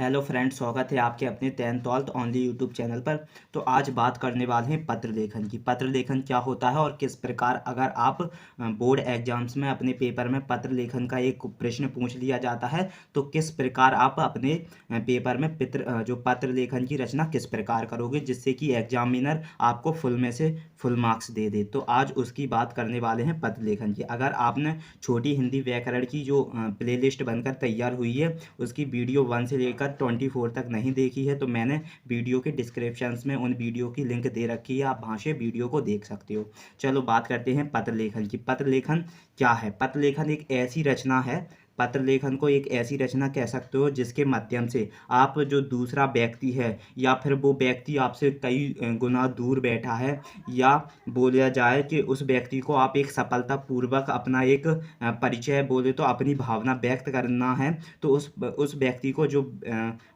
Hello friends, स्वागत है आपके अपने 10th ओनली यूट्यूब चैनल पर। तो आज बात करने वाले हैं पत्र लेखन की। पत्र लेखन क्या होता है और किस प्रकार अगर आप बोर्ड एग्जाम्स में अपने पेपर में पत्र लेखन का एक प्रश्न पूछ लिया जाता है तो किस प्रकार आप अपने पेपर में जो पत्र लेखन की रचना किस प्रकार करोगे जिससे कि एग्जामिनर आपको फुल में से फुल मार्क्स दे दे। तो आज उसकी बात करने वाले हैं पत्र लेखन की। अगर आपने छोटी हिंदी व्याकरण की जो प्लेलिस्ट बनकर तैयार हुई है उसकी वीडियो 1 से लेकर 24 तक नहीं देखी है तो मैंने वीडियो के डिस्क्रिप्शंस में उन वीडियो की लिंक दे रखी है, आप वहाँ से वीडियो को देख सकते हो। चलो बात करते हैं पत्र लेखन की। पत्र लेखन क्या है? पत्र लेखन एक ऐसी रचना है, पत्र लेखन को एक ऐसी रचना कह सकते हो जिसके माध्यम से आप जो दूसरा व्यक्ति है या फिर वो व्यक्ति आपसे कई गुना दूर बैठा है, या बोला जाए कि उस व्यक्ति को आप एक सफलतापूर्वक अपना एक परिचय बोले तो अपनी भावना व्यक्त करना है, तो उस व्यक्ति को जो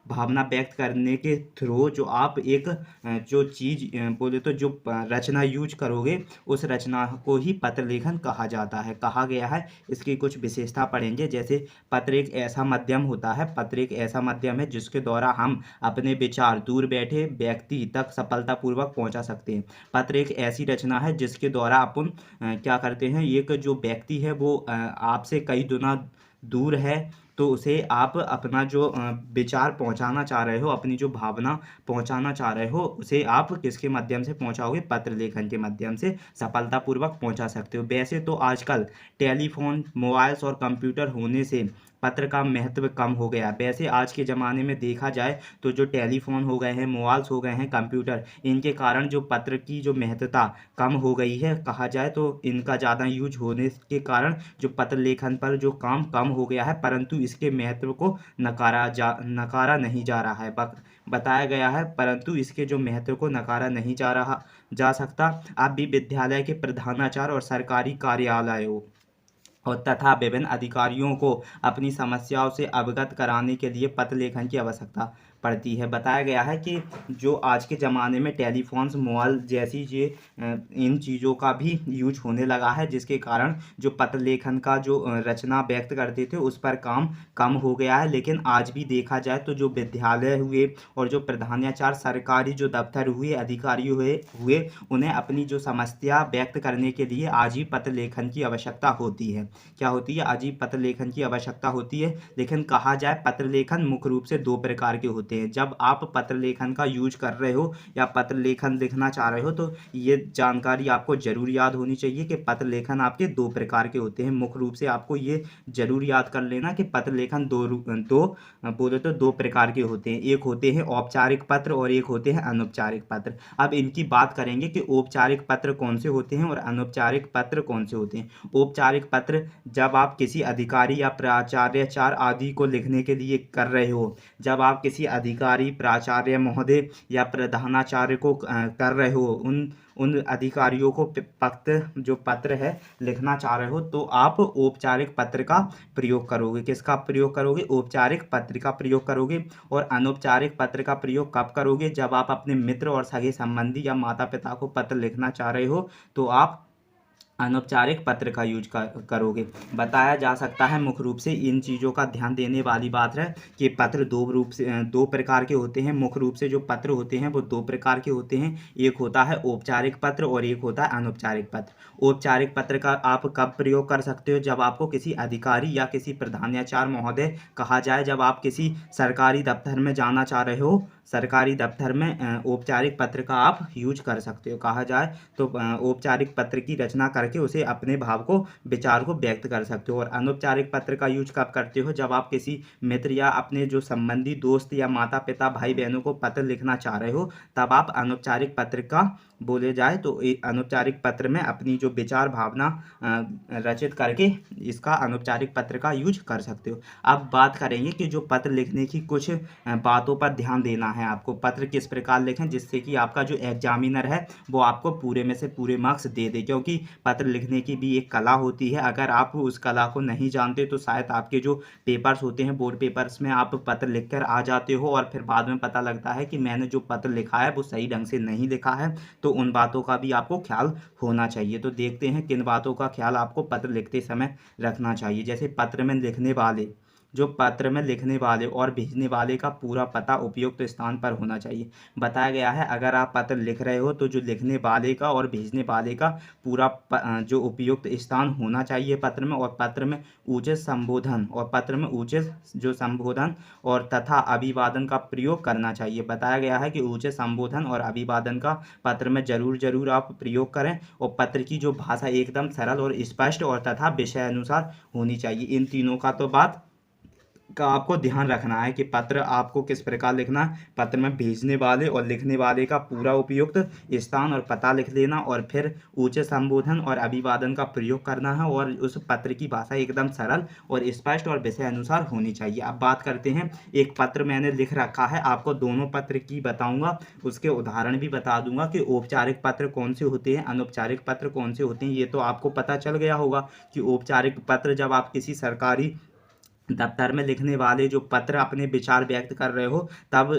भावना व्यक्त करने के थ्रू जो आप एक जो चीज़ बोले तो जो रचना यूज करोगे उस रचना को ही पत्र लेखन कहा जाता है, कहा गया है। इसकी कुछ विशेषता पढ़ेंगे। जैसे पत्र एक ऐसा माध्यम होता है, पत्र एक ऐसा माध्यम है जिसके द्वारा हम अपने विचार दूर बैठे व्यक्ति तक सफलतापूर्वक पहुंचा सकते हैं। पत्र एक ऐसी रचना है जिसके द्वारा अपन क्या करते हैं, एक जो व्यक्ति है वो आपसे कई गुना दूर है तो उसे आप अपना जो विचार पहुंचाना चाह रहे हो, अपनी जो भावना पहुंचाना चाह रहे हो, उसे आप किसके माध्यम से पहुंचाओगे? पत्र लेखन के माध्यम से सफलतापूर्वक पहुंचा सकते हो। वैसे तो आजकल टेलीफोन, मोबाइल्स और कंप्यूटर होने से पत्र का महत्व कम हो गया। वैसे आज के ज़माने में देखा जाए तो जो टेलीफोन हो गए हैं, मोबाइल्स हो गए हैं, कंप्यूटर, इनके कारण जो पत्र की जो महत्वता कम हो गई है। कहा जाए तो इनका ज़्यादा यूज होने के कारण जो पत्र लेखन पर जो काम कम हो गया है, परंतु इसके महत्व को नकारा नहीं जा रहा है, बताया गया है, परंतु इसके जो महत्व को नकारा नहीं जा सकता। आप भी विद्यालय के प्रधानाचार्य और सरकारी कार्यालयों और तथा विभिन्न अधिकारियों को अपनी समस्याओं से अवगत कराने के लिए पत्र लेखन की आवश्यकता पड़ती है। बताया गया है कि जो आज के ज़माने में टेलीफोन्स, मोबाइल जैसी इन चीज़ों का भी यूज होने लगा है, जिसके कारण जो पत्र लेखन का जो रचना व्यक्त करते थे उस पर काम कम हो गया है। लेकिन आज भी देखा जाए तो जो विद्यालय हुए और जो प्रधानाचार्य, सरकारी जो दफ्तर हुए, अधिकारी हुए उन्हें अपनी जो समस्या व्यक्त करने के लिए आज ही पत्र लेखन की आवश्यकता होती है। क्या होती है? आज ही पत्र लेखन की आवश्यकता होती है। लेकिन कहा जाए पत्र लेखन मुख्य रूप से दो प्रकार के होते हैं। जब आप पत्र लेखन का यूज कर रहे हो या पत्र लेखन लिखना चाह रहे हो तो ये जानकारी आपको जरूर याद होनी चाहिए कि पत्र लेखन आपके दो प्रकार के होते हैं। मुख्य रूप से आपको ये जरूर याद कर लेना कि पत्र लेखन बोले तो दो प्रकार के होते हैं। एक होते हैं औपचारिक पत्र और एक होते हैं अनौपचारिक पत्र। अब इनकी बात करेंगे कि औपचारिक पत्र कौन से होते हैं और अनौपचारिक पत्र कौन से होते हैं। औपचारिक पत्र जब आप किसी अधिकारी या प्राचार्य आदि को लिखने के लिए कर रहे हो, जब आप किसी अधिकारी, प्राचार्य महोदय या प्रधानाचार्य को कर रहे हो, उन अधिकारियों को जो पत्र है लिखना चाह रहे हो, तो आप औपचारिक पत्र का प्रयोग करोगे। किसका प्रयोग करोगे? औपचारिक पत्र का प्रयोग करोगे। और अनौपचारिक पत्र का प्रयोग कब करोगे? जब आप अपने मित्र और सगे संबंधी या माता पिता को पत्र लिखना चाह रहे हो तो आप अनौपचारिक पत्र का यूज करोगे। बताया जा सकता है मुख्य रूप से इन चीज़ों का ध्यान देने वाली बात है कि पत्र दो प्रकार के होते हैं। मुख्य रूप से जो पत्र होते हैं वो दो प्रकार के होते हैं। एक होता है औपचारिक पत्र और एक होता है अनौपचारिक पत्र। औपचारिक पत्र का आप कब प्रयोग कर सकते हो? जब आपको किसी अधिकारी या किसी प्रधानाचार्य महोदय, कहा जाए जब आप किसी सरकारी दफ्तर में जाना चाह रहे हो, सरकारी दफ्तर में औपचारिक पत्र का आप यूज कर सकते हो। कहा जाए तो औपचारिक पत्र की रचना करके उसे अपने भाव को, विचार को व्यक्त कर सकते हो। और अनौपचारिक पत्र का यूज कब करते हो? जब आप किसी मित्र या अपने जो संबंधी, दोस्त या माता पिता, भाई बहनों को पत्र लिखना चाह रहे हो, तब आप अनौपचारिक पत्र का, बोले जाए तो अनौपचारिक पत्र में अपनी जो विचार, भावना रचित करके इसका अनौपचारिक पत्र का यूज कर सकते हो। अब बात करेंगे कि जो पत्र लिखने की कुछ बातों पर ध्यान देना है आपको। पत्र किस प्रकार लिखें जिससे कि आपका जो एग्जामिनर है वो आपको पूरे में से पूरे मार्क्स दे दे, क्योंकि पत्र लिखने की भी एक कला होती है। अगर आप उस कला को नहीं जानते तो शायद आपके जो पेपर्स होते हैं, बोर्ड पेपर्स में आप पत्र लिखकर आ जाते हो और फिर बाद में पता लगता है कि मैंने जो पत्र लिखा है वो सही ढंग से नहीं लिखा है। तो उन बातों का भी आपको ख्याल होना चाहिए। तो देखते हैं किन बातों का ख्याल आपको पत्र लिखते समय रखना चाहिए। जैसे पत्र में लिखने वाले जो पत्र में लिखने वाले और भेजने वाले का पूरा पता उपयुक्त स्थान पर होना चाहिए। बताया गया है अगर आप पत्र लिख रहे हो तो जो लिखने वाले का और भेजने वाले का पूरा जो उपयुक्त स्थान होना चाहिए पत्र में, और पत्र में उचित संबोधन और पत्र में उचित जो संबोधन और तथा अभिवादन का प्रयोग करना चाहिए। बताया गया है कि उचित संबोधन और अभिवादन का पत्र में जरूर आप प्रयोग करें, और पत्र की जो भाषा एकदम सरल और स्पष्ट और तथा विषय अनुसार होनी चाहिए। इन तीनों का तो बात का आपको ध्यान रखना है कि पत्र आपको किस प्रकार लिखना है। पत्र में भेजने वाले और लिखने वाले का पूरा उपयुक्त स्थान और पता लिख लेना, और फिर उचित संबोधन और अभिवादन का प्रयोग करना है, और उस पत्र की भाषा एकदम सरल और स्पष्ट और विषय अनुसार होनी चाहिए। अब बात करते हैं, एक पत्र मैंने लिख रखा है, आपको दोनों पत्र की बताऊंगा, उसके उदाहरण भी बता दूंगा कि औपचारिक पत्र कौन से होते हैं, अनौपचारिक पत्र कौन से होते हैं। ये तो आपको पता चल गया होगा कि औपचारिक पत्र जब आप किसी सरकारी दफ्तर में लिखने वाले जो पत्र अपने विचार व्यक्त कर रहे हो तब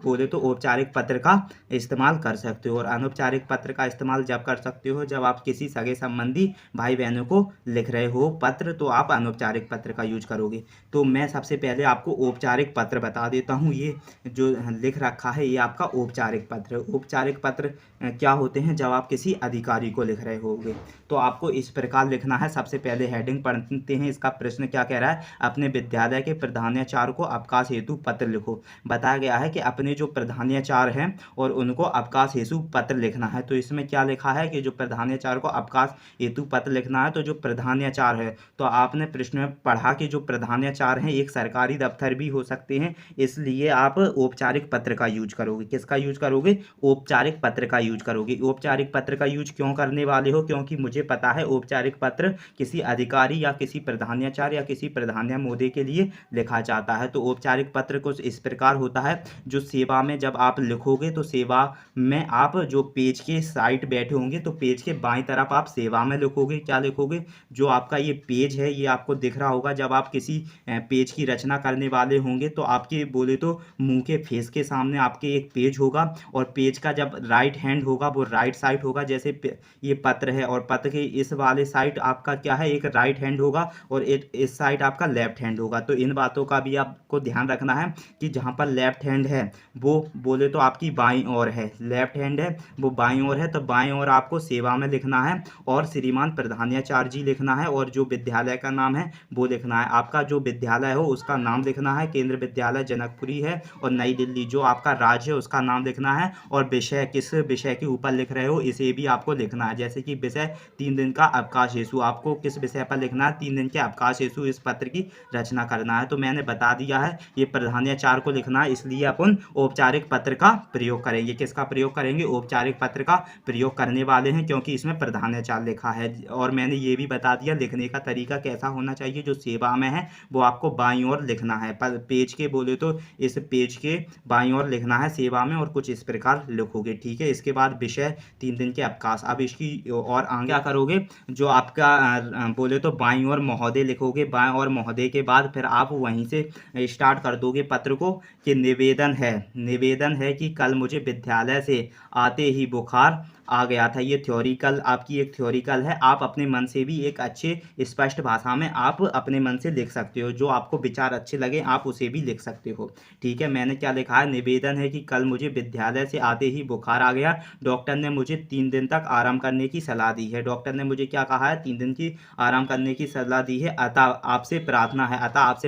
बोले तो औपचारिक पत्र का इस्तेमाल कर सकते हो, और अनौपचारिक पत्र का इस्तेमाल जब कर सकते हो जब आप किसी सगे संबंधी भाई बहनों को लिख रहे हो पत्र, तो आप अनौपचारिक पत्र का यूज करोगे। तो मैं सबसे पहले आपको औपचारिक पत्र बता देता हूँ। ये जो लिख रखा है ये आपका औपचारिक पत्र। औपचारिक पत्र क्या होते हैं, जब आप किसी अधिकारी को लिख रहे होगे तो आपको इस प्रकार लिखना है। सबसे पहले हेडिंग पढ़ते हैं, इसका प्रश्न क्या कह रहा है, अपने विद्यालय के प्रधानाचार्य को अवकाश हेतु पत्र लिखो। बताया गया है कि अपने जो प्रधानाचार्य हैं और उनको अवकाश हेतु पत्र लिखना है। तो इसमें क्या लिखा है कि जो प्रधानाचार्य को अवकाश हेतु पत्र लिखना है, तो जो प्रधानाचार्य है, तो आपने प्रश्न में पढ़ा कि जो प्रधानाचार्य हैं एक सरकारी दफ्तर भी हो सकते हैं, इसलिए आप औपचारिक पत्र का यूज करोगे। किसका यूज करोगे, औपचारिक पत्र का यूज करोगे। औपचारिक पत्र का यूज क्यों करने वाले हो, क्योंकि मुझे पता है औपचारिक पत्र किसी अधिकारी या किसी प्रधानाचार्य या किसी प्रधान मोदी के लिए लिखा जाता है। तो औपचारिक पत्र कुछ इस प्रकार होता है, जो सेवा में जब आप लिखोगे तो सेवा में आप जो पेज के साइड बैठे होंगे तो पेज के बाईं तरफ आप सेवा में लिखोगे। क्या लिखोगे, जो आपका ये पेज है ये आपको दिख रहा होगा, जब आप किसी पेज की रचना करने वाले होंगे तो आपके बोले तो मुंह के फेस के सामने आपके एक पेज होगा, और पेज का जब राइट हैंड होगा वो राइट साइड होगा, जैसे ये पत्र है और पत्र के इस वाले साइड आपका क्या है, एक राइट हैंड होगा और इस साइड आपका लेफ्ट हैंड होगा। तो इन बातों का भी आपको ध्यान रखना है कि जहां पर लेफ्ट हैंड है वो बोले तो आपकी बाईं ओर है, लेफ्ट हैंड है वो बाईं ओर है, तो बाईं ओर आपको सेवा में लिखना है और श्रीमान प्रधानाचार्य जी लिखना है, और जो विद्यालय का नाम है वो लिखना है। आपका जो विद्यालय हो उसका नाम लिखना है, केंद्र विद्यालय जनकपुरी है और नई दिल्ली, जो आपका राज्य है उसका नाम लिखना है, और विषय किस विषय के ऊपर लिख रहे हो इसे भी आपको लिखना है। जैसे कि विषय 3 दिन का अवकाश हेतु, आपको किस विषय पर लिखना है, 3 दिन के अवकाश हेतु इस पत्र की रचना करना है। तो मैंने बता दिया है ये प्रधानाचार्य को लिखना है, इसलिए अपन औपचारिक पत्र का प्रयोग करेंगे। किसका प्रयोग करेंगे, औपचारिक पत्र का प्रयोग करने वाले हैं, क्योंकि इसमें प्रधानाचार्य लिखा है। और मैंने ये भी बता दिया लिखने का तरीका कैसा होना चाहिए, जो सेवा में है वो आपको बाईं ओर लिखना है, पर पेज के बोले तो इस पेज के बाईं ओर लिखना है सेवा में, और कुछ इस प्रकार लिखोगे। ठीक है, इसके बाद विषय 3 दिन के अवकाश। अब इसकी और आगे क्या करोगे, जो आपका बोले तो बाईं ओर महोदय लिखोगे, बाईं ओर महोदय के बाद फिर आप वहीं से स्टार्ट कर दोगे पत्र को कि निवेदन है कि कल मुझे विद्यालय से आते ही बुखार आ गया था। ये थ्योरिकल आपकी एक थ्योरिकल है, आप अपने मन से भी एक अच्छे स्पष्ट भाषा में आप अपने मन से लिख सकते हो, जो आपको विचार अच्छे लगे आप उसे भी लिख सकते हो। ठीक है, मैंने क्या लिखा है, निवेदन है कि कल मुझे विद्यालय से आते ही बुखार आ गया, डॉक्टर ने मुझे 3 दिन तक आराम करने की सलाह दी है। डॉक्टर ने मुझे क्या कहा है, 3 दिन की आराम करने की सलाह दी है। अतः आपसे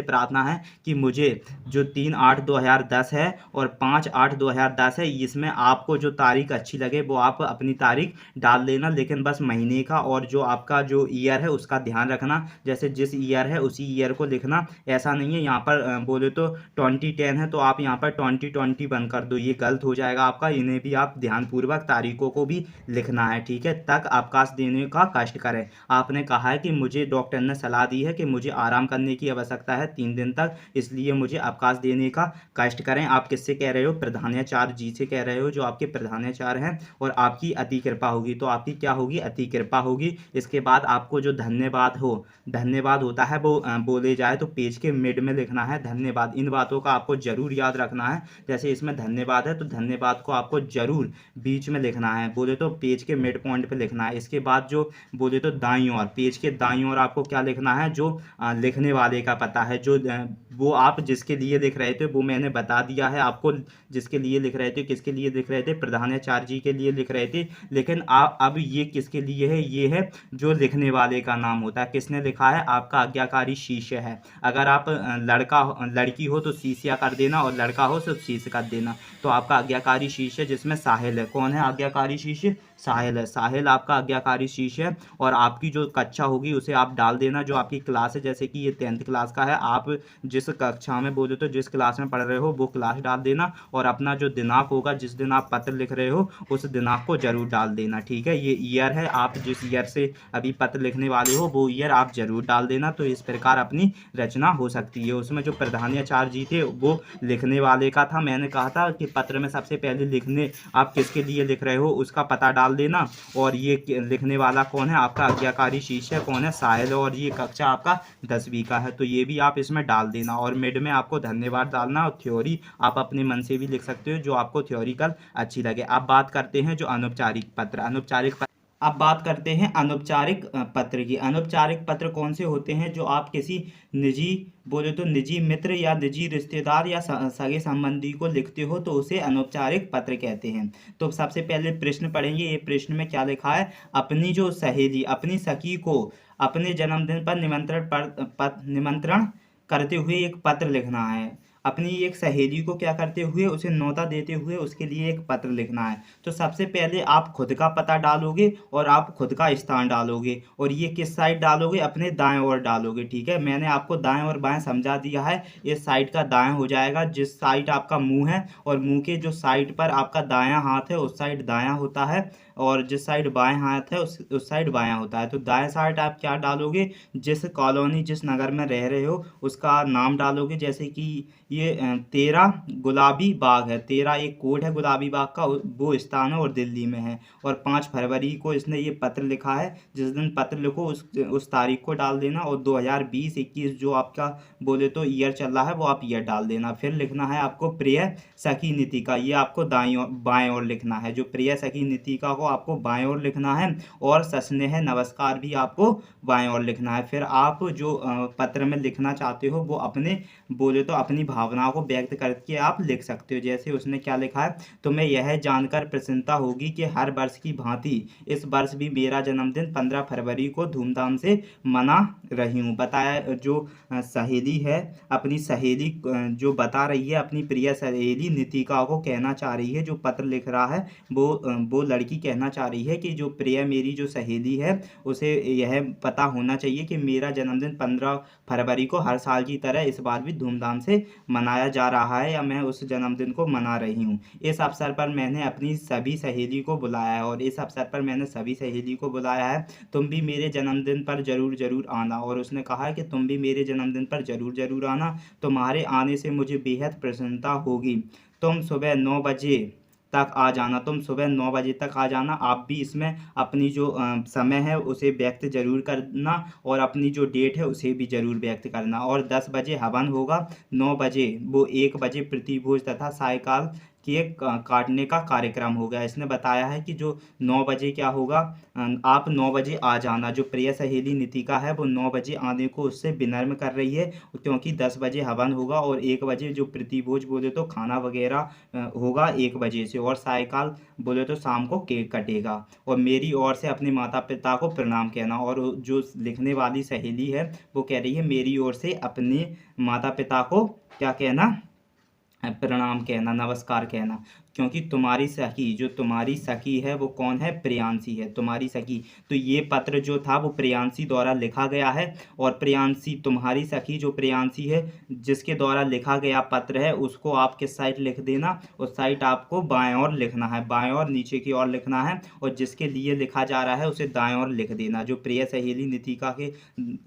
प्रार्थना है कि मुझे जो 3/8/2010 है और 5/8/2010 है, इसमें आपको जो तारीख अच्छी लगे वो आप अपनी तारीख डाल देना, लेकिन बस महीने का और जो आपका जो ईयर है उसका ध्यान रखना, जैसे जिस ईयर है उसी ईयर को लिखना। ऐसा नहीं है यहाँ पर बोले तो 2010 है तो आप यहाँ पर 2021 कर दो, ये गलत हो जाएगा आपका। इन्हें भी आप ध्यानपूर्वक तारीखों को भी लिखना है। ठीक है, तक अवकाश देने का कष्ट करें। आपने कहा है कि मुझे डॉक्टर ने सलाह दी है कि मुझे आराम करने की आवश्यकता है 3 दिन तक, इसलिए मुझे अवकाश देने का कष्ट करें। आप किससे कह रहे हो, प्रधानाचार्य जी से कह रहे हो, जो आपके प्रधानाचार्य हैं, और आपकी अति कृपा होगी। तो आपकी क्या होगी? अति कृपा होगी। इसके बाद आपको जो धन्यवाद होता है वो बोले जाए तो पेज के मिड में लिखना है धन्यवाद। इन बातों का आपको जरूर याद रखना है। जैसे इसमें धन्यवाद है तो धन्यवाद को आपको जरूर बीच में लिखना है, बोले तो पेज के मिड पॉइंट पे लिखना है। इसके बाद जो बोले तो दाईं ओर, पेज के दाईं ओर आपको क्या लिखना है? जो लिखने वाले का पता है, जो वो आप जिसके लिए लिख रहे थे वो मैंने बता दिया है आपको। जिसके लिए लिख रहे थे, किसके लिए लिख रहे थे? प्रधानाचार्य जी के लिए लिख रहे थे। लेकिन अब ये किसके लिए है? ये है जो लिखने वाले का नाम होता है। किसने लिखा है? आपका आज्ञाकारी शिष्य है। अगर आप लड़की हो तो शिष्या कर देना, और लड़का हो तो शिष्य कर देना। तो आपका आज्ञाकारी शिष्य जिसमें साहिल है। कौन है आज्ञाकारी शिष्य? साहिल है। साहिल आपका आज्ञाकारी शिष्य है। और आपकी जो कक्षा होगी उसे आप डाल देना, जो आपकी क्लास है। जैसे कि ये 10th क्लास का है, आप जिस कक्षा में बोले तो जिस क्लास में पढ़ रहे हो वो क्लास डाल देना, और अपना जो दिनांक होगा जिस दिन आप पत्र लिख रहे हो उस दिनांक को जरूर डाल देना। ठीक है, ये ईयर है, आप जिस ईयर से अभी पत्र लिखने वाले हो वो ईयर आप जरूर डाल देना। तो इस प्रकार अपनी रचना हो सकती है। उसमें जो प्रधानाचार्य जी थे वो लिखने वाले का था। मैंने कहा था कि पत्र में सबसे पहले लिखने आप किसके लिए लिख रहे हो उसका पता डाल देना। और ये लिखने वाला कौन है? आपका आज्ञाकारी शिष्य कौन है? साहिल। और ये कक्षा आपका 10वीं का है, तो ये भी आप इसमें डाल देना। और मिड में आपको धन्यवाद डालना। और थ्योरी आप अपने मन से भी लिख सकते हो, जो आपको थ्योरिकल अच्छी लगे। अब बात करते हैं जो अनौपचारिक पत्र। अब बात करते हैं अनौपचारिक पत्र की। अनौपचारिक पत्र कौन से होते हैं? जो आप किसी निजी, बोले तो निजी मित्र या निजी रिश्तेदार या सगे संबंधी को लिखते हो तो उसे अनौपचारिक पत्र कहते हैं। तो सबसे पहले प्रश्न पढ़ेंगे। ये प्रश्न में क्या लिखा है? अपनी जो सहेली, अपनी सखी को अपने जन्मदिन पर निमंत्रण करते हुए एक पत्र लिखना है। अपनी एक सहेली को क्या करते हुए? उसे न्योता देते हुए उसके लिए एक पत्र लिखना है। तो सबसे पहले आप खुद का पता डालोगे और आप खुद का स्थान डालोगे, और ये किस साइड डालोगे? अपने दाएं ओर डालोगे। ठीक है, मैंने आपको दाएं और बाएं समझा दिया है। इस साइड का दाएं हो जाएगा जिस साइड आपका मुंह है, और मुंह के जो साइड पर आपका दायां हाथ है उस साइड दायां होता है, और जिस साइड बाएं हाथ है उस साइड बायां होता है। तो दाएं साइड आप क्या डालोगे? जिस कॉलोनी, जिस नगर में रह रहे हो उसका नाम डालोगे। जैसे कि ये 13 गुलाबी बाग है। 13 एक कोड है गुलाबी बाग का, वो स्थान है और दिल्ली में है। और 5 फरवरी को इसने ये पत्र लिखा है। जिस दिन पत्र लिखो उस तारीख को डाल देना। और 2020-21 जो आपका बोले तो ईयर चल रहा है वो आप ईयर डाल देना। फिर लिखना है आपको प्रिय सखी नितिका, ये आपको बाएं ओर लिखना है। जो प्रिय सखी नितिका को आपको बाएं ओर लिखना है। और सस्नेह नमस्कार भी आपको बाएं ओर लिखना है। फिर आप जो पत्र में लिखना चाहते हो वो अपने बोले तो अपनी भावनाओं को व्यक्त करके आप लिख सकते हो। जैसे उसने क्या लिखा है? तुम्हें यह जानकर प्रसन्नता होगी कि हर वर्ष की भांति इस वर्ष भी मेरा जन्मदिन 15 फरवरी को धूमधाम से मना रही हूँ। बताया जो सहेली है, अपनी सहेली जो बता रही है, अपनी प्रिय सहेली नितिका को कहना चाह रही है। जो पत्र लिख रहा है वो लड़की कहना चाह रही है कि जो प्रिय मेरी जो सहेली है उसे यह पता होना चाहिए कि मेरा जन्मदिन 15 फरवरी को हर साल की तरह इस बार भी धूमधाम से मनाया जा रहा है, या मैं उस जन्मदिन को मना रही हूँ। इस अवसर पर मैंने अपनी सभी सहेली को बुलाया है, और इस अवसर पर मैंने सभी सहेली को बुलाया है। तुम भी मेरे जन्मदिन पर जरूर जरूर आना। और उसने कहा है कि तुम भी मेरे जन्मदिन पर जरूर जरूर आना। तुम्हारे आने से मुझे बेहद प्रसन्नता होगी। तुम सुबह 9 बजे तक आ जाना। तुम सुबह 9 बजे तक आ जाना। आप भी इसमें अपनी जो समय है उसे व्यक्त जरूर करना, और अपनी जो डेट है उसे भी जरूर व्यक्त करना। और 10 बजे हवन होगा। 9 बजे वो 1 बजे प्रतिभोज तथा सायकाल केक काटने का कार्यक्रम होगा। इसने बताया है कि जो 9 बजे क्या होगा? आप 9 बजे आ जाना। जो प्रिय सहेली नितिका है वो 9 बजे आने को उससे विनम्र कर रही है, क्योंकि 10 बजे हवन होगा और 1 बजे जो प्रतिभोज बोले तो खाना वगैरह होगा 1 बजे से, और सायकाल बोले तो शाम को केक कटेगा। और मेरी ओर से अपने माता पिता को प्रणाम कहना। और जो लिखने वाली सहेली है वो कह रही है मेरी ओर से अपने माता पिता को क्या कहना? प्रणाम कहना, नमस्कार कहना। क्योंकि तुम्हारी सखी, जो तुम्हारी सखी है वो कौन है? प्रियांशी है, तुम्हारी सखी। तो ये पत्र जो था वो प्रियांशी द्वारा लिखा गया है। और प्रियांशी, तुम्हारी सखी जो प्रियांशी है जिसके द्वारा लिखा गया पत्र है, उसको आप किस साइड लिख देना? उस साइड आपको बाएं ओर लिखना है, बाएं ओर नीचे की ओर लिखना है। और जिसके लिए लिखा जा रहा है उसे दाएं ओर लिख देना। जो प्रिय सहेली नितिका के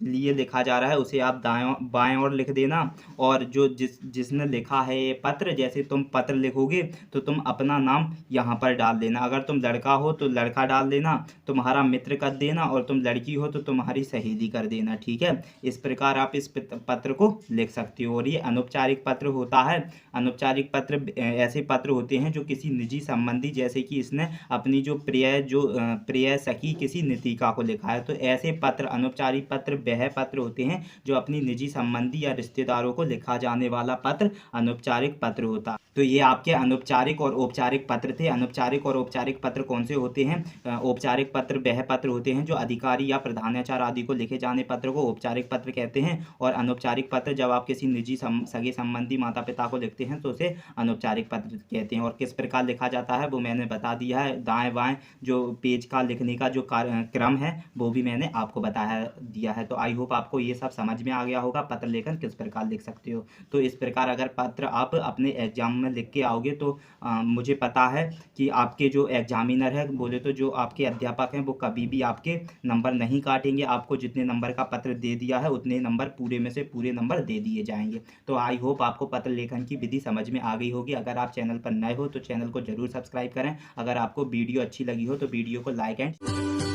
लिए लिखा जा रहा है उसे आप बाएं ओर लिख देना। और जो जिसने लिखा है ये पत्र, जैसे तुम पत्र लिखोगे तो तुम अपना नाम यहाँ पर डाल देना। अगर तुम लड़का हो तो लड़का डाल देना, तुम्हारा मित्र कर देना, और तुम लड़की हो तो तुम्हारी सहेली कर देना। ठीक है, इस प्रकार आप इस पत्र को लिख सकते हो। और ये अनौपचारिक पत्र होता है। अनौपचारिक पत्र ऐसे पत्र होते हैं जो किसी निजी संबंधी, जैसे कि इसने अपनी जो प्रिय सखी किसी नितिका को लिखा है, तो ऐसे पत्र अनौपचारिक पत्र वह पत्र होते हैं जो अपनी निजी संबंधी या रिश्तेदारों को लिखा जाने वाला पत्र अनौपचारिक पत्र होता है। तो ये आपके अनौपचारिक और औपचारिक पत्र थे। अनौपचारिक और औपचारिक पत्र कौन से होते हैं? औपचारिक पत्र वह पत्र होते हैं जो अधिकारी या प्रधानाचार्य आदि को लिखे जाने पत्र को औपचारिक पत्र कहते हैं, और अनौपचारिक पत्र जब आप किसी निजी सगे संबंधी माता पिता को लिखते हैं तो उसे अनौपचारिक पत्र कहते हैं। और किस प्रकार लिखा जाता है वो मैंने बता दिया है। दाएं बाएं जो पेज का लिखने का जो क्रम है वो भी मैंने आपको बताया दिया है। तो आई होप आपको ये सब समझ में आ गया होगा, पत्र लेखन किस प्रकार लिख सकते हो। तो इस प्रकार अगर पत्र आप अपने एग्जाम में लिख के आओगे तो मुझे पता है कि आपके जो एग्जामिनर है, बोले तो जो आपके अध्यापक हैं, वो कभी भी आपके नंबर नहीं काटेंगे। आपको जितने नंबर का पत्र दे दिया है उतने नंबर पूरे में से पूरे नंबर दे दिए जाएंगे। तो आई होप आपको पत्र लेखन की विधि समझ में आ गई होगी। अगर आप चैनल पर नए हो तो चैनल को जरूर सब्सक्राइब करें। अगर आपको वीडियो अच्छी लगी हो तो वीडियो को लाइक एंड